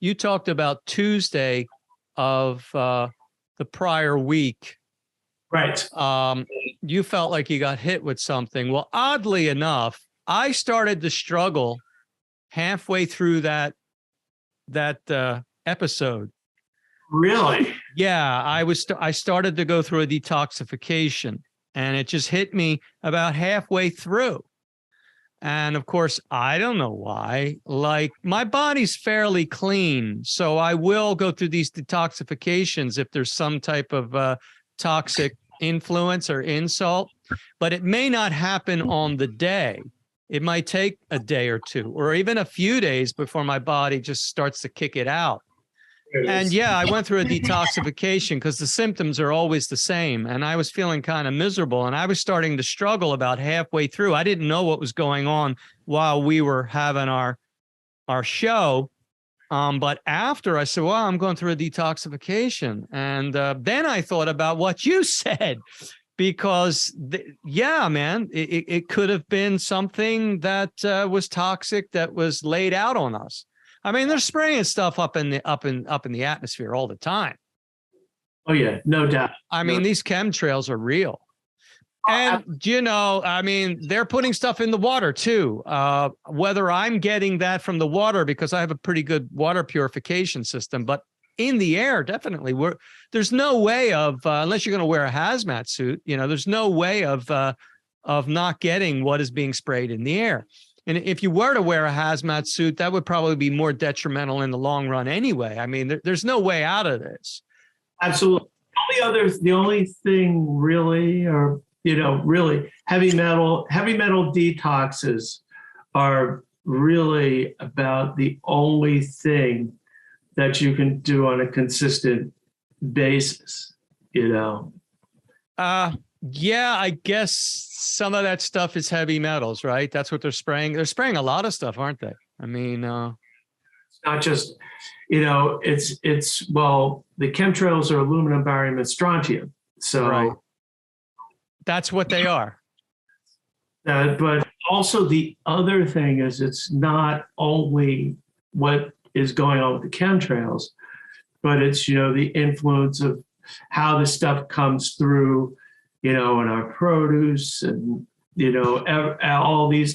you talked about Tuesday of the prior week. Right. You felt like you got hit with something. Well, oddly enough, I started to struggle halfway through that episode. Really? Yeah, I started to go through a detoxification, and it just hit me about halfway through. And of course, I don't know why. Like, my body's fairly clean, so I will go through these detoxifications if there's some type of toxic influence or insult, but it may not happen on the day. It might take a day or two, or even a few days before my body just starts to kick it out. And yeah, I went through a detoxification because the symptoms are always the same. And I was feeling kind of miserable, and I was starting to struggle about halfway through. I didn't know what was going on while we were having our show. But after, I said, well, I'm going through a detoxification. And then I thought about what you said, because yeah, man, it could have been something that was toxic that was laid out on us. I mean, they're spraying stuff up in the atmosphere all the time. Oh yeah, no doubt. I mean, these chemtrails are real. And, you know, I mean, they're putting stuff in the water too. Whether I'm getting that from the water because I have a pretty good water purification system, but in the air, definitely. There's no way of, unless you're going to wear a hazmat suit, you know, there's no way of not getting what is being sprayed in the air. And if you were to wear a hazmat suit, that would probably be more detrimental in the long run anyway. I mean, there's no way out of this. Absolutely. The only thing really, or, you know, really heavy metal detoxes are really about the only thing that you can do on a consistent basis, you know? Yeah, I guess some of that stuff is heavy metals, right? That's what they're spraying. They're spraying a lot of stuff, aren't they? I mean, it's not just, you know, well, the chemtrails are aluminum, barium, and strontium. So right. That's what they are. But also the other thing is, it's not only what is going on with the chemtrails, but it's, you know, the influence of how the stuff comes through, you know, in our produce, and, you know, all the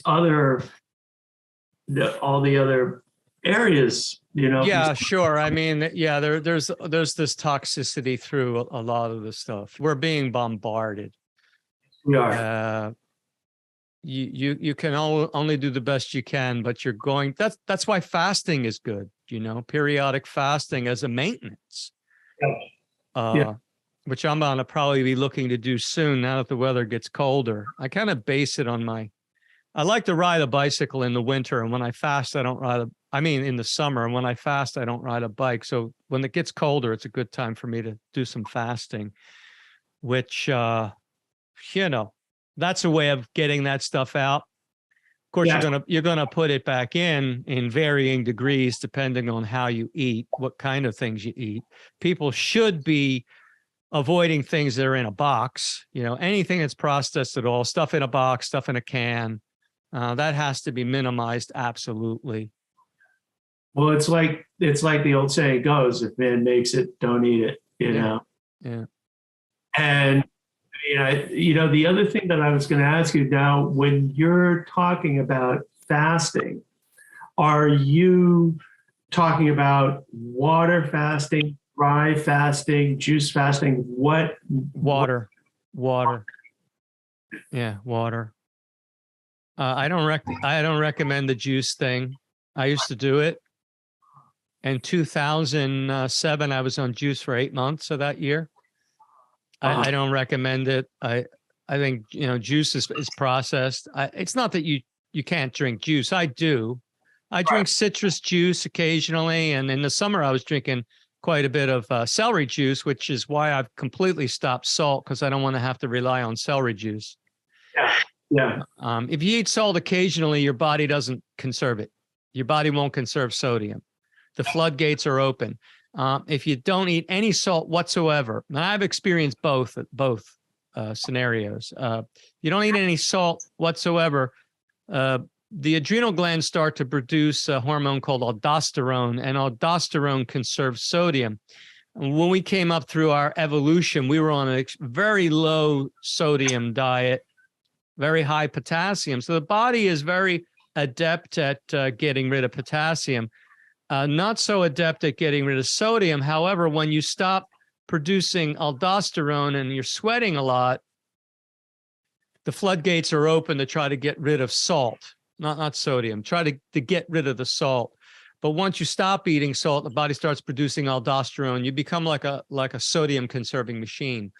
other areas, you know. Yeah, sure. I mean, yeah, there's this toxicity through a lot of the stuff. We're being bombarded. We are. You can only do the best you can, but you're going. That's why fasting is good. You know, periodic fasting as a maintenance. Yeah. Which I'm going to probably be looking to do soon now that the weather gets colder. I kind of base it on I like to ride a bicycle in the winter, and when I fast, I don't ride in the summer, and when I fast, I don't ride a bike. So when it gets colder, it's a good time for me to do some fasting, which, you know, that's a way of getting that stuff out. Of course, yeah. You're gonna put it back in varying degrees, depending on how you eat, what kind of things you eat. People should be avoiding things that are in a box, you know, anything that's processed at all, stuff in a box, stuff in a can, that has to be minimized. Absolutely. Well, it's like the old saying goes, if man makes it, don't eat it, you know? Yeah. And, you know, the other thing that I was going to ask you now, when you're talking about fasting, are you talking about water fasting, dry fasting, juice fasting? What? Water. Yeah, water. I don't recommend the juice thing. I used to do it. In 2007, I was on juice for 8 months of that year. I don't recommend it. I think, you know, juice is processed. It's not that you can't drink juice. I do. I drink citrus juice occasionally, and in the summer I was drinking quite a bit of celery juice, which is why I've completely stopped salt, because I don't want to have to rely on celery juice. Yeah. If you eat salt occasionally, your body doesn't conserve it. Your body won't conserve sodium. The floodgates are open. If you don't eat any salt whatsoever, and I've experienced both scenarios. You don't eat any salt whatsoever, the adrenal glands start to produce a hormone called aldosterone, and aldosterone conserves sodium. And when we came up through our evolution, we were on a very low sodium diet, very high potassium. So the body is very adept at getting rid of potassium, not so adept at getting rid of sodium. However, when you stop producing aldosterone and you're sweating a lot, the floodgates are open to try to get rid of salt, not sodium, try to get rid of the salt. But once you stop eating salt, the body starts producing aldosterone. You become like a sodium conserving machine.